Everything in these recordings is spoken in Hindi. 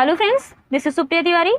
Hello friends, this is Supriya Tiwari.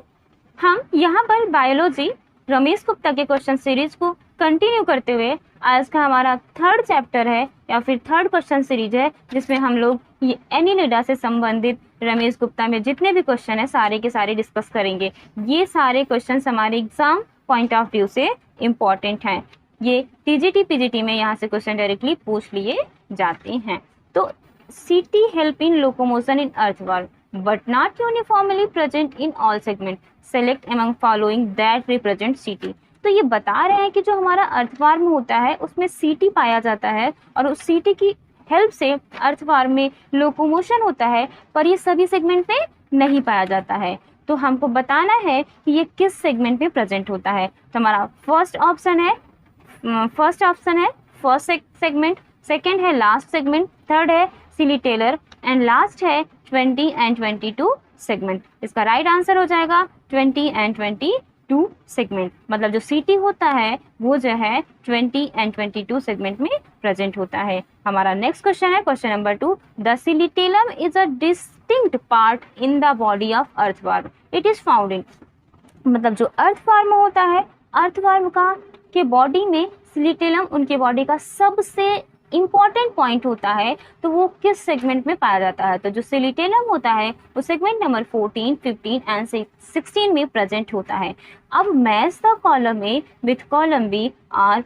हम यहाँ पर बायोलॉजी रमेश गुप्ता के क्वेश्चन सीरीज को कंटिन्यू करते हुए आज का हमारा थर्ड चैप्टर है या फिर थर्ड क्वेश्चन सीरीज है, जिसमें हम लोग ये एनिलिडा से संबंधित रमेश गुप्ता में जितने भी क्वेश्चन है सारे के सारे डिस्कस करेंगे। ये सारे क्वेश्चन हमारे एग्जाम पॉइंट ऑफ व्यू से इम्पॉर्टेंट हैं। ये टीजीटी पीजीटी में यहाँ से क्वेश्चन डायरेक्टली पूछ लिए जाते हैं। तो सीटी help in locomotion in earthworm but not uniformly present in all segment. Select among following that represent CT. तो ये बता रहे हैं कि जो हमारा अर्थवार्म होता है उसमें CT पाया जाता है और उस CT की हेल्प से अर्थवार्म में लोकोमोशन होता है, पर ये सभी सेगमेंट में नहीं पाया जाता है। तो हमको बताना है कि ये किस सेगमेंट में प्रेजेंट होता है। तो हमारा फर्स्ट ऑप्शन है फर्स्ट सेगमेंट, सेकेंड है लास्ट सेगमेंट, थर्ड है सिली टेलर एंड लास्ट है 20 एंड 22 सेगमेंट। इसका राइट आंसर हो जाएगा 20 एंड 22 सेगमेंट। मतलब जो सीटी होता है वो जो है 20 एंड 22 सेगमेंट में प्रेजेंट होता है। हमारा नेक्स्ट क्वेश्चन है question number 2। The clitellum is a distinct part in the body of earthworm. It is found in, मतलब जो अर्थवर्म होता है, अर्थवर्म का के बॉडी में सिलिटेलम उनके बॉडी का सबसे इम्पॉर्टेंट पॉइंट होता है। तो वो किस सेगमेंट में पाया जाता है? तो जो सिलिटेलम होता है वो सेगमेंट नंबर 14, 15 एंड 16 में प्रेजेंट होता है। अब match the column A with column B और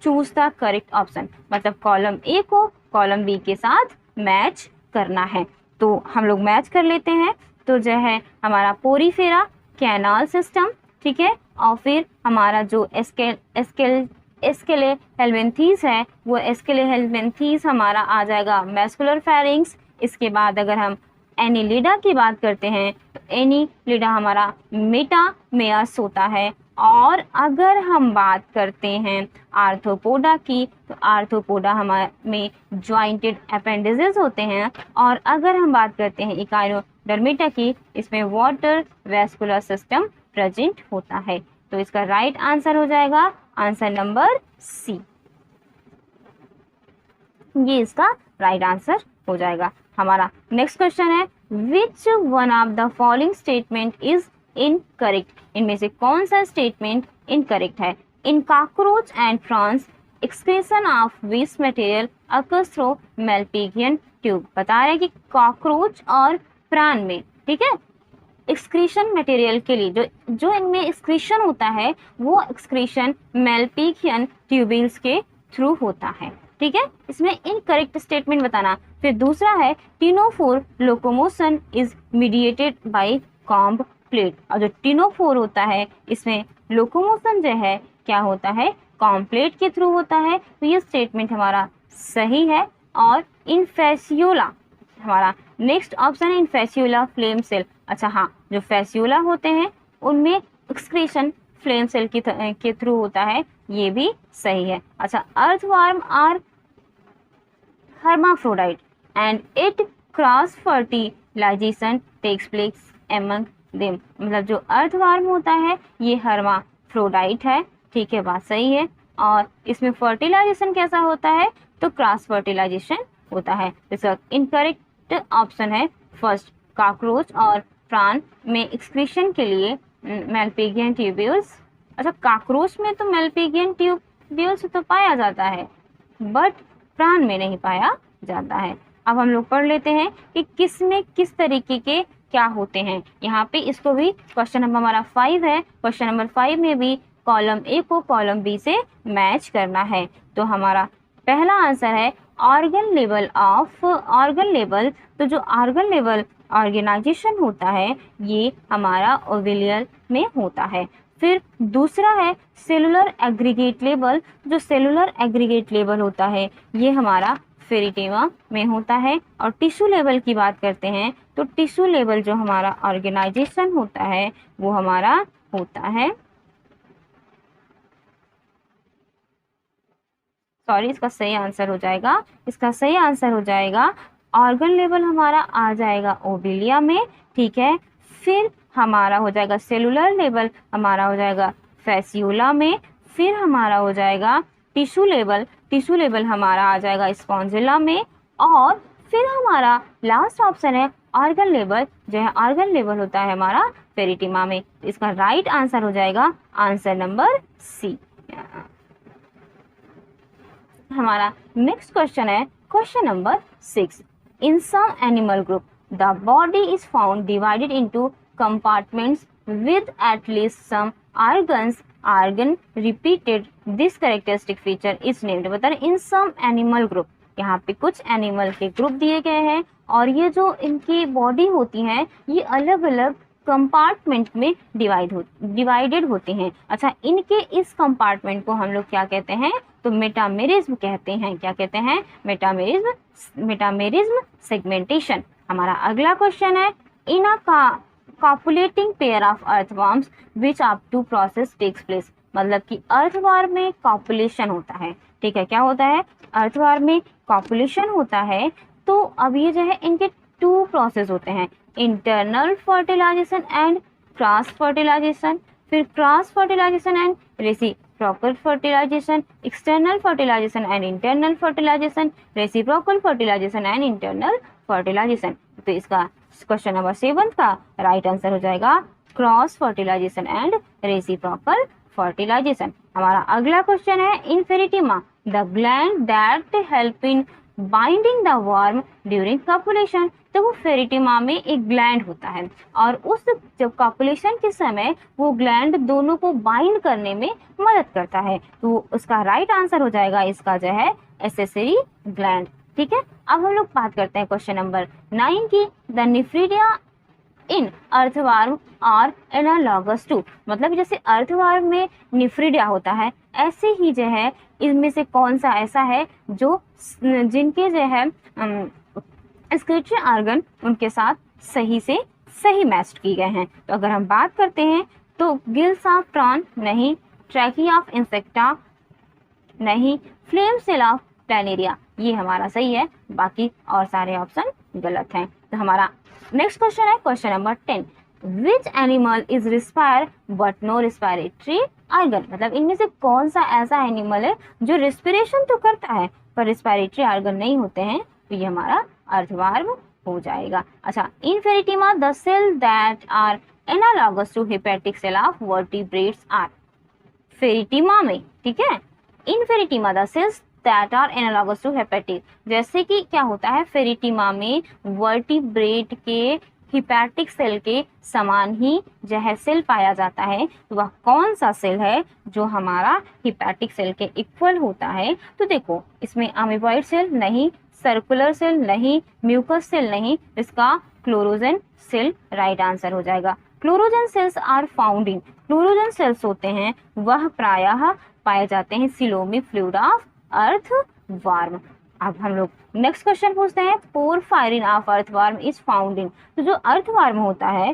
चूज द करेक्ट ऑप्शन। मतलब कॉलम ए को कॉलम बी के साथ मैच करना है। तो हम लोग मैच कर लेते हैं। तो जो है हमारा पोरीफेरा कैनाल सिस्टम, ठीक है, और फिर हमारा जो एस्केलेहेल्मिन्थीस है वो एस्केलेहेल्मिन्थीस हमारा आ जाएगा मैस्कुलर फेरिंग्स। इसके बाद अगर हम एनिलिडा की बात करते हैं तो एनिलिडा हमारा मेटामेयस होता है। और अगर हम बात करते हैं आर्थ्रोपोडा की तो आर्थ्रोपोडा हमारे में ज्वाइंटेड अपेंडिसेस होते हैं। और अगर हम बात करते हैं इकाइनोडर्मिटा की, इसमें वाटर वेस्कुलर सिस्टम प्रेजेंट होता है। तो इसका राइट आंसर हो जाएगा आंसर नंबर सी। ये इसका राइट आंसर हो जाएगा। हमारा नेक्स्ट क्वेश्चन है which one of the following statement is incorrect. इनमें से कौन सा स्टेटमेंट इनकरेक्ट है? In cockroach and frogs excretion of waste material occurs through Malpighian tube. बता रहे हैं कि कॉकरोच और प्राण में, ठीक है, एक्सक्रीशन मटेरियल के लिए जो इनमें एक्सक्रीशन होता है वो एक्सक्रीशन मेल्पिगियन ट्यूबिल्स के थ्रू होता है, ठीक है। इसमें इनकरेक्ट स्टेटमेंट बताना। फिर दूसरा है ctenophore locomotion is mediated by comb plate. और जो टिनोफोर होता है इसमें लोकोमोशन जो है क्या होता है, कॉम्ब प्लेट के थ्रू होता है। तो ये स्टेटमेंट हमारा सही है। और इनफेसियोला हमारा नेक्स्ट ऑप्शन है इनफेसियोला फ्लेम सेल। अच्छा हाँ, जो फेसियोला होते हैं उनमें एक्सक्रीशन फ्लेम सेल के थ्रू होता है, ये भी सही है। अच्छा, earthworm are hermaphrodite and it cross fertilization takes place among them। मतलब जो अर्थवर्म होता है ये हर्माफ्रोडाइट है, ठीक है, बात सही है। और इसमें फर्टिलाइजेशन कैसा होता है? तो क्रॉस फर्टिलाइजेशन होता है। इसका इनकरेक्ट ऑप्शन है फर्स्ट, कॉकरोच और प्राण में एक्सक्रीशन के लिए मेल्पिगियन ट्यूब्यूल्स। अच्छा, कॉकरोच में तो मेल्पिगियन ट्यूब्यूल्स तो पाया जाता है बट प्राण में नहीं पाया जाता है। अब हम लोग पढ़ लेते हैं कि किस में किस तरीके के क्या होते हैं। यहाँ पे इसको भी क्वेश्चन नंबर हमारा 5 है। क्वेश्चन नंबर 5 में भी कॉलम ए को कॉलम बी से मैच करना है। तो हमारा पहला आंसर है organ level of organ level. तो जो ऑर्गन लेवल ऑर्गेनाइजेशन होता है ये हमारा ओवेलियल में होता है। फिर दूसरा है सेलुलर एग्रीगेट लेवल। जो सेलुलर एग्रीगेट लेवल होता है ये हमारा फेरिटेमा में होता है। और टिश्यू लेवल की बात करते हैं तो टिश्यू लेवल जो हमारा ऑर्गेनाइजेशन होता है वो हमारा होता है, सॉरी, इसका सही आंसर हो जाएगा ऑर्गन लेवल हमारा आ जाएगा ओवेलिया में, ठीक है। फिर हमारा हो जाएगा सेलुलर लेवल हमारा हो जाएगा फेसियोला में। फिर हमारा हो जाएगा टिश्यू लेवल हमारा आ जाएगा स्पॉन्जिला में। और फिर हमारा लास्ट ऑप्शन है ऑर्गन लेवल जो है, ऑर्गन लेवल होता है हमारा फेरिटिमा में। इसका राइट आंसर हो जाएगा आंसर नंबर सी। हमारा नेक्स्ट क्वेश्चन है question number 6। In some animal group the body is found divided into compartments with at least some organ repeated this characteristic feature is named. बता रहे इन सम एनिमल ग्रुप, यहाँ पे कुछ एनिमल के ग्रुप दिए गए हैं और ये जो इनकी बॉडी होती है ये अलग अलग कंपार्टमेंट में डिवाइडेड होते हैं। अच्छा, इनके इस कंपार्टमेंट को हम लोग क्या कहते हैं, तो मेटामेरिज्म कहते हैं। क्या कहते हैं, मेटामेरिज्म सेगमेंटेशन। हमारा अगला क्वेश्चन है in a copulating pair of earthworms which up to process takes place. मतलब कि अर्थवर्म में कॉपुलेशन होता है, ठीक है, क्या होता है, अर्थवर्म में कॉपुलेशन होता है। तो अब ये जो है इनके 2 प्रोसेस होते हैं, internal fertilisation and cross fertilisation, फिर cross fertilisation and reciprocal fertilisation, external fertilisation and internal fertilisation, reciprocal fertilisation and internal fertilisation. तो इसका क्वेश्चन नंबर 7 का राइट आंसर हो जाएगा cross fertilisation and reciprocal fertilisation. हमारा अगला क्वेश्चन है in Pheretima the gland that help in binding the worm during copulation. तो वो फेरिटिमा में एक ग्लैंड होता है और उस जब कॉपुलेशन के समय वो ग्लैंड दोनों को बाइंड करने में मदद करता है। तो उसका राइट आंसर हो जाएगा इसका जो है एक्सेसरी ग्लैंड। ठीक है, अब हम लोग बात करते हैं क्वेश्चन नंबर 9 की। द निफ्रीडिया इन अर्थवर्म और एनालॉगस टू, मतलब जैसे अर्थवर्म में निफ्रीडिया होता है ऐसे ही जो है इनमें से कौन सा ऐसा है जो जिनके जो है स्क्रीचरी ऑर्गन उनके साथ सही से सही मैच्ड किए गए हैं। तो अगर हम बात करते हैं तो गिल्स ऑफ प्रॉन नहीं, ट्रैकी ऑफ इंसेक्टा नहीं, फ्लेम सेल ऑफ प्लैनेरिया ये हमारा सही है, बाकी और सारे ऑप्शन गलत हैं। तो हमारा नेक्स्ट क्वेश्चन है question number 10। Which animal is respire but no respiratory organ. मतलब इनमें से कौन सा ऐसा एनिमल है जो रिस्पिरेशन तो करता है पर रिस्पायरेटरी ऑर्गन नहीं होते हैं। तो ये हमारा अर्थवर्म हो जाएगा। अच्छा, in Pheretima the cell that are analogous to hepatic cell of vertebrates are. Pheretima में, ठीक है, in Pheretima the cells that are analogous to hepatic, जैसे कि क्या होता है फेरिटिमा में वर्टिब्रेट के हिपैटिक सेल के समान ही जो है सेल पाया जाता है। तो वह कौन सा सेल है जो हमारा हिपैटिक सेल के इक्वल होता है। तो देखो इसमें अमीबॉइड सेल नहीं, सर्कुलर सेल नहीं, म्यूकस सेल नहीं, इसका क्लोरोजन सेल राइट आंसर हो जाएगा। Chloragogen cells are found in, chloragogen cells होते हैं वह प्रायः पाए जाते हैं सिलोमी फ्लूइड ऑफ अर्थवर्म। अब हम लोग नेक्स्ट क्वेश्चन पूछते हैं porphyrin of earthworm is found इन। तो जो अर्थवर्म होता है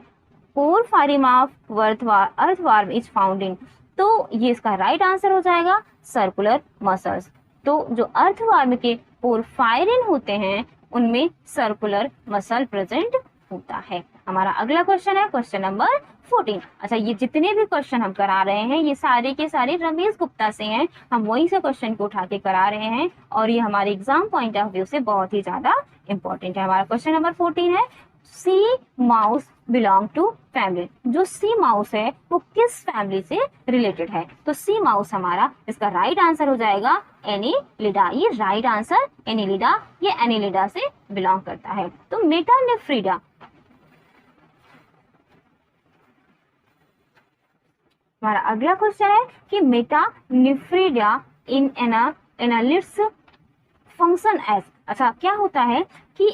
porphyrin of earthworm is found इन, तो ये इसका राइट आंसर हो जाएगा सर्कुलर मसल्स। तो जो अर्थवर्म के पोरफायरिन होते हैं उनमें सर्कुलर मसल प्रेजेंट होता है। हमारा अगला क्वेश्चन है क्वेश्चन नंबर 14। अच्छा, ये जितने भी क्वेश्चन हम करा रहे हैं ये सारे के सारे रमेश गुप्ता से हैं, हम वहीं से क्वेश्चन को उठा के करा रहे हैं और ये हमारे एग्जाम पॉइंट ऑफ व्यू से बहुत ही ज्यादा इंपॉर्टेंट है। हमारा क्वेश्चन नंबर 14 है sea mouse belong to family. जो सी माउस है वो किस फैमिली से रिलेटेड है। तो सी माउस हमारा इसका राइट आंसर हो जाएगा एनिलिडा। ये राइट आंसर एनिलिडा, ये एनिलिडा से बिलोंग करता है। तो मेटानेफ्रीडा, हमारा अगला क्वेश्चन है कि मेटानेफ्रीडा इन एनालिड्स फंक्शन एज। अच्छा, क्या होता है कि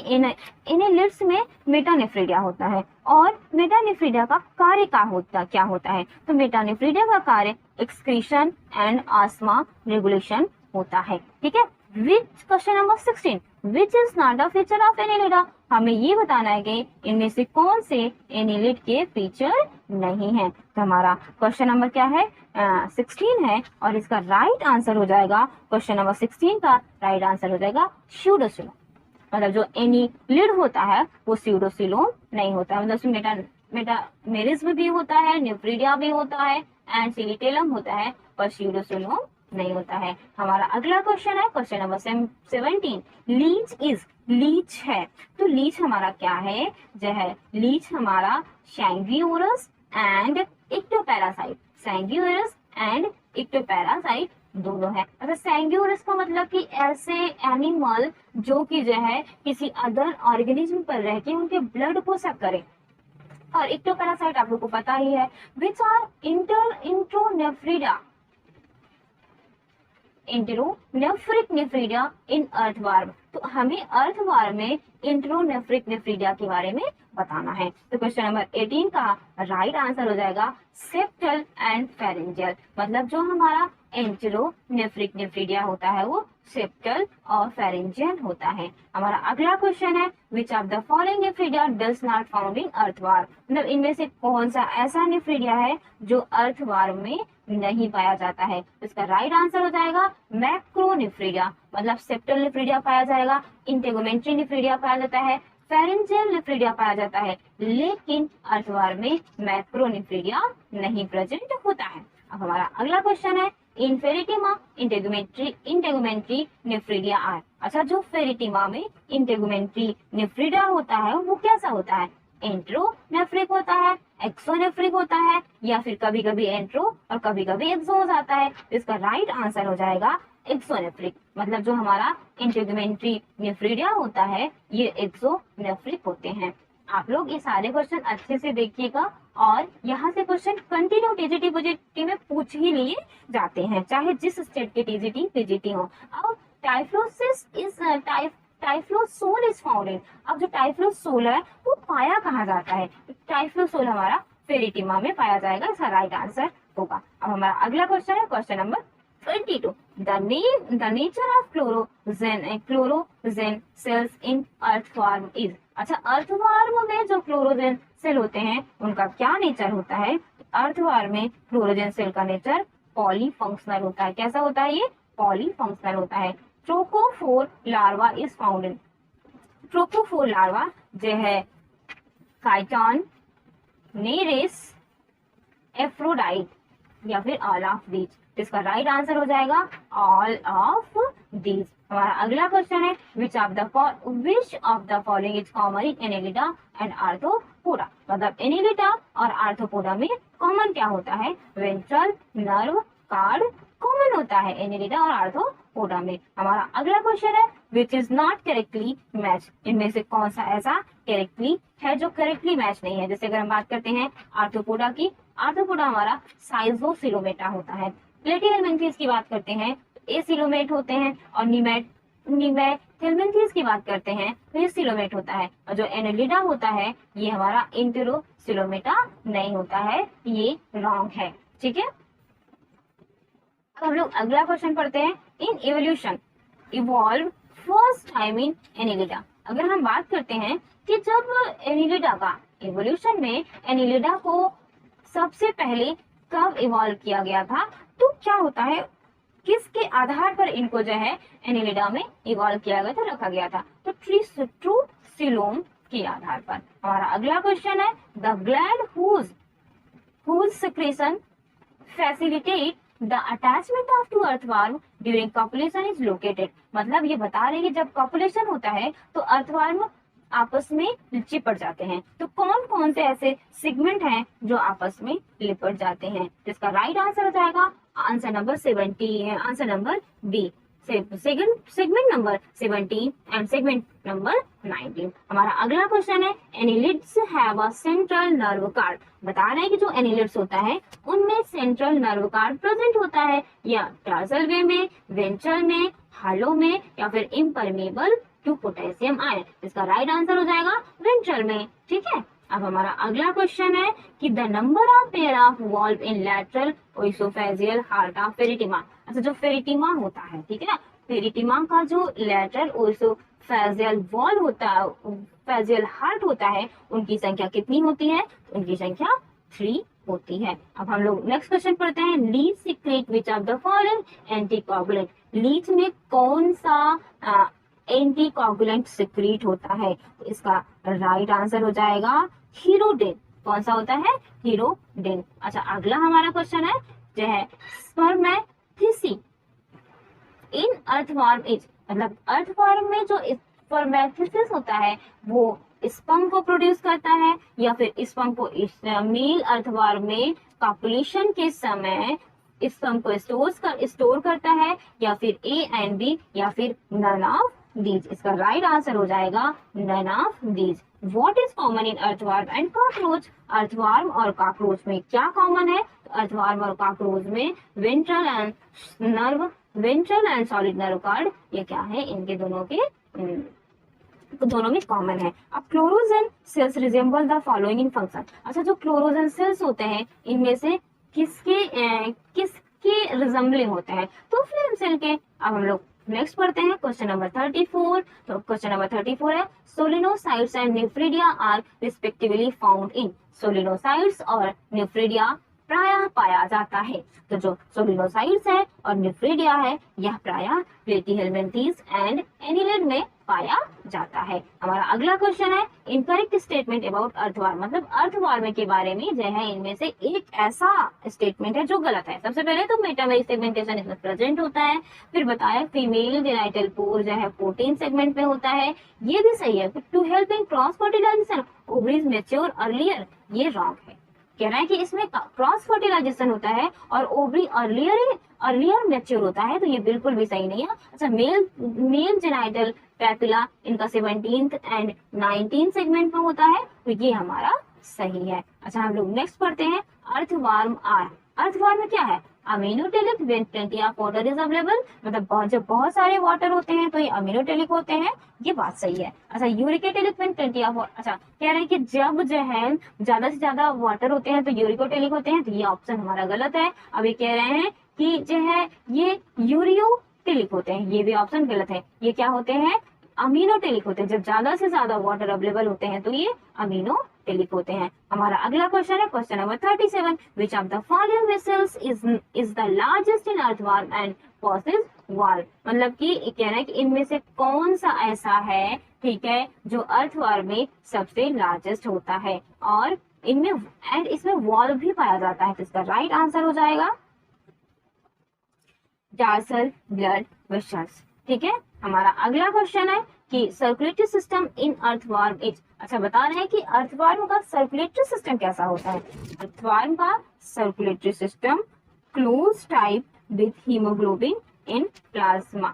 एनालिड्स में मेटानेफ्रीडिया होता है और मेटानेफ्रीडिया का कार्य क्या होता है। तो मेटानेफ्रीडिया का कार्य एक्सक्रीशन एंड आस्मा रेगुलेशन होता है। ठीक है, which question number 16 which is not a feature of Annelida. हमें ये बताना है कि इनमें से कौन से एनिलिड के फीचर नहीं है। तो हमारा क्वेश्चन नंबर क्या है 16 है और इसका राइट आंसर हो जाएगा क्वेश्चन नंबर 16 का राइट आंसर हो जाएगा स्यूडोसिलोम। मतलब जो एनिलिड होता है वो स्यूडोसिलोम नहीं होता, मतलब उसमें मेटामेरिज्म भी होता है, नेफ्रीडिया भी होता है एंड सिलिटेलम होता है पर स्यूडोसिलोम नहीं होता है। हमारा अगला क्वेश्चन है क्वेश्चन नंबर 17, लीच है, तो लीच हमारा क्या है, जो है लीच हमारा सैंग्यूरस एंड इक्टोपैरासाइट, सैंग्यूरस एंड इक्टोपैरासाइट दोनों है। अच्छा, सैंग्यूरस का मतलब कि ऐसे एनिमल जो कि जो है किसी अदर ऑर्गेनिज्म पर रह के उनके ब्लड को सक करे, और इक्टोपैरासाइट आप लोग को पता ही है, विच आर इंट्रोनेफ्रिडा, इंट्रोनेफ्रिक नेफ्रिडा इन अर्थवार्म। तो हमें अर्थवार्म में इंट्रोनेफ्रिक नेफ्रिडा के बारे में बताना है। तो क्वेश्चन नंबर 18 का राइट आंसर हो जाएगा सेप्टल एंड फेरेंजियल, मतलब जो हमारा इंट्रोनेफ्रिक नेफ्रिडा होता है वो सेप्टल और फेरेंजियल होता है। हमारा अगला क्वेश्चन है which of the following nephridia does not found in earthworm, मतलब इनमें से कौन सा ऐसा नेफ्रिडा है जो अर्थवार्म में नहीं पाया जाता है। इसका राइट आंसर हो जाएगा मैक्रोनेफ्रिडा, मतलब सेप्टल नेफ्रिडा पाया जाएगा, इंटेगुमेंट्री नेफ्रिडा पाया जाता है, फेरेंजियल नेफ्रिडा पाया जाता है, लेकिन अर्थवार्म में मैक्रोनेफ्रिडा नहीं प्रेजेंट होता है। अब हमारा अगला क्वेश्चन है इन फेरिटिमा इंटेगुमेंट्री नेफ्रिडा आर। अच्छा, जो फेरिटिमा में इंटेगुमेंट्री नेफ्रिडा होता है वो कैसा होता है, एंट्रोनेफ्रिक होता है, एक्सोनेफ्रिक होता है, या फिर कभी कभी एंट्रो और कभी कभी एक्सो हो जाता है। इसका राइट आंसर हो जाएगा एक्सोनेफ्रिक, मतलब जो हमारा इंटेगुमेंट्री नेफ्रिडा होता है ये एक्सोनेफ्रिक होते हैं। आप लोग ये सारे क्वेश्चन अच्छे से देखिएगा, और यहाँ से क्वेश्चन कंटिन्यू टीजीटी पीजीटी में पूछ ही लिए जाते हैं, चाहे जिस स्टेट के टीजीटी पीजीटी हो। अब टाइफ्लोसिस इज टाइफ्लोसोल इज फाउंड इन, अब जो टाइफ्लोसोल है वो पाया कहाँ जाता है, टाइफ्लोसोल हमारा फेरिटिमा में पाया जाएगा, इसका राइट आंसर होगा। अब हमारा अगला क्वेश्चन है क्वेश्चन नंबर 22, the nature of chloragogen cells in earthworm is. अच्छा, अर्थवार्म में जो क्लोरोजेन सेल होते हैं उनका क्या नेचर होता है, अर्थवार्म में क्लोरोजेन सेल का नेचर पॉलीफंक्शनल होता है। कैसा होता है ये, पॉलीफंक्शनल होता है। Trochophore larva is found in, trochophore larva जो है काइटॉन, नेरेस, एफ्रोडाइट, या फिर ऑल ऑफ दीज। इसका राइट आंसर हो जाएगा ऑल ऑफ दीज। हमारा अगला क्वेश्चन है which of the following is common in Annelida and arthropoda, मतलब एनेलिडा और आर्थ्रोपोडा में कॉमन क्या होता है, वेंट्रल नर्व कार्ड कॉमन होता है एनेलिडा और आर्थ्रोपोडा में। हमारा अगला क्वेश्चन है विच इज नॉट करेक्टली मैच, इनमें से कौन सा ऐसा करेक्टली है जो करेक्टली मैच नहीं है। जैसे अगर हम बात करते हैं आर्थ्रोपोडा की, आर्थ्रोपोडा हमारा साइजोसिलोमेटा होता है। प्लेटिहेल्मिन्थेस की बात करते हैं तो एसिलोमेट होते हैं, और नीमैटहेल्मिन्थेस की बात करते हैं तो ये सिलोमेट होता है, और जो एनेलिडा होता है ये हमारा इंटेरोसिलोमेटा नहीं होता है, ये रॉन्ग है। ठीक है, अब हम लोग अगला क्वेश्चन पढ़ते हैं इन evolution evolve first time in Annelida. अगर हम बात करते हैं कि जब एनेलिडा का एवोल्यूशन में एनेलिडा को सबसे पहले कब इवॉल्व किया गया था, तो क्या होता है, किसके आधार पर इनको जो है एनेलिडा में इवॉल्व किया गया था, रखा गया था, तो ट्रू सिलोम के आधार पर। हमारा अगला क्वेश्चन है the gland whose secretion facilitate the attachment of to earthworm during copulation is located, मतलब ये बता रहे हैं कि जब कॉपुलेशन होता है तो अर्थवर्म आपस में चिपट जाते हैं। तो कौन कौन से ऐसे सेगमेंट हैं जो आपस में लिपट जाते हैं, जिसका राइट आंसर हो जाएगा answer number 70, answer number B, segment number 17 and segment number 19। हमारा अगला क्वेश्चन है annelids have a central nerve cord, बता रहे हैं कि जो एनिलिड्स होता है उनमें सेंट्रल नर्व कार्ड प्रेजेंट होता है, या टार्सल वे में, वेंट्रल में, हालो में, या फिर इम्परमेबल टू पोटेशियम आयन। इसका राइट आंसर हो जाएगा वेंट्रल में। ठीक है, अब हमारा अगला क्वेश्चन है कि the number of pair of valve in lateral oesophageal heart of Pheretima. अच्छा, जो फेरिटिमा होता है, ठीक है ना, फेरिटिमा का जो लैटरल ओइसोफेजियल वॉल्व होता है, फेजियल हार्ट होता है, उनकी संख्या कितनी होती है, उनकी संख्या 3 होती है। अब हम लोग नेक्स्ट क्वेश्चन पढ़ते हैं leech secrete which of the following anticoagulant, leech में कौन सा एंटीकोगुलेंट सिक्रीट होता है, तो इसका राइट आंसर हो जाएगा हीरोडिन। कौन सा होता है, हीरोडिन। अच्छा, अगला हमारा क्वेश्चन है जो है स्पर्मेथिसी इन अर्थवॉर्म इज, मतलब अर्थवॉर्म में जो स्पर्मेथेसिस होता है वो स्पर्म को प्रोड्यूस करता है, या फिर स्पर्म को मेल अर्थवॉर्म में कॉपुलेशन के समय स्पर्म को स्टोर करता है, या फिर ए एंड बी, या फिर नन ऑफ दीज। इसका राइट आंसर हो जाएगा none of these. What is common in earthworm and cockroach? Earthworm और कॉकरोच में क्या कॉमन है? अर्थवॉर्म और कॉकरोच में ventral and solid nerve cord, ये क्या है, इनके दोनों में कॉमन है। अब chloragogen cells resemble the following in function. अच्छा, जो क्लोरोजन सेल्स होते हैं इनमें से किसके रिजेंबलिंग होते हैं? तो फ्लेम सेल के। अब हम लोग नेक्स्ट पढ़ते हैं क्वेश्चन नंबर 34। तो क्वेश्चन नंबर 34 है solenocytes and nephridia are respectively found in. Solenocytes और न्यूफ्रिडिया प्रायः पाया जाता है। तो जो सोलिनोसाइट्स है और न्यूफ्रिडिया है यह प्रायः प्लेटीहेल्मिन्थेस एंड एनिलिड में पाया जाता है। हमारा अगला क्वेश्चन है इनकरेक्ट स्टेटमेंट अबाउट अर्थवॉर्म, मतलब अर्थवॉर्म के बारे में जो है इनमें से एक ऐसा स्टेटमेंट है जो गलत है। सबसे पहले तो मेटामेरिक सेगमेंटेशन इसमें प्रेजेंट होता है, फिर बताया फीमेल जेनाइटल पोर जो है 14 सेगमेंट में होता है, ये भी सही है। To help in cross fertilisation ovaries mature earlier, ये रॉन्ग है। कह रहा है कि इसमें क्रॉस फर्टिलाइजेशन होता है और ओवरी अर्लियर मैच्योर होता है, तो ये बिल्कुल भी सही नहीं है। अच्छा, मेल जेनाइटल पैपिला इनका 17th एंड 19th सेगमेंट में होता है, तो ये हमारा सही है। अच्छा, हम लोग नेक्स्ट पढ़ते हैं अर्थवॉर्म आर। अर्थवॉर्म में क्या है? Ammonotelic when plenty of water is available, मतलब जब बहुत सारे वाटर होते हैं तो ये अमीनोटेलिक होते हैं, ये बात सही है। अच्छा, यूरिकोटेलिक व्हेन प्लेंटी ऑफ, अच्छा कह रहे हैं कि जब जो है ज्यादा से ज्यादा वाटर होते हैं तो यूरिकोटेलिक होते हैं, तो ये ऑप्शन हमारा गलत है। अब ये कह रहे हैं कि जो है ये यूरियोटेलिक होते हैं, ये भी ऑप्शन गलत है। ये क्या होते हैं? अमीनोटेलिक होते हैं। जब ज्यादा से ज्यादा वाटर अवेलेबल होते हैं तो ये अमीनोटेलिक होते हैं। हमारा अगला क्वेश्चन है question number 37, which of the following vessels is the largest in earthworm and possesses wall, मतलब कि कह रहा है कि इनमें से कौन सा ऐसा है, ठीक है, जो अर्थवॉर्म में सबसे लार्जेस्ट होता है और इनमें एंड इसमें वॉल भी पाया जाता है। तो इसका राइट आंसर हो जाएगा डार्सल ब्लड वेसल्स। ठीक है, हमारा अगला क्वेश्चन है कि circulatory system in earthworm is, अच्छा बता रहे हैं कि अर्थवॉर्म का सर्कुलेटरी सिस्टम कैसा होता है। अर्थवॉर्म का circulatory system close type with haemoglobin in plasma.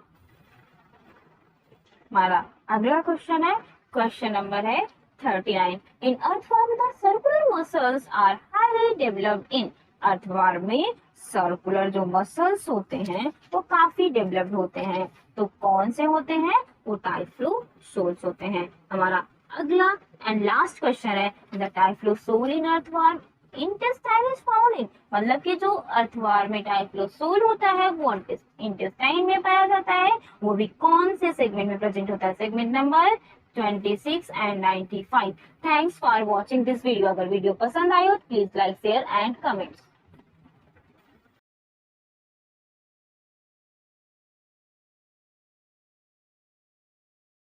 हमारा अगला क्वेश्चन है क्वेश्चन नंबर है 39, in earthworm the circular muscles are highly developed in. Earthworm में सर्कुलर जो मसल्स होते हैं वो काफी डेवलप्ड होते हैं, तो कौन से होते हैं? वो टाइफ्लोसोल्स होते हैं। हमारा अगला एंड लास्ट क्वेश्चन है the typhlosole in earthworm intestine is found in, मतलब कि जो अर्थवॉर्म में टाइफ्लोसोल होता है वो इंटेस्टाइन में पाया जाता है, वो भी कौन से सेगमेंट में प्रेजेंट होता है? Segment number 26 and 95। Thanks for watching this video. अगर वीडियो पसंद आए हो please like share and comments.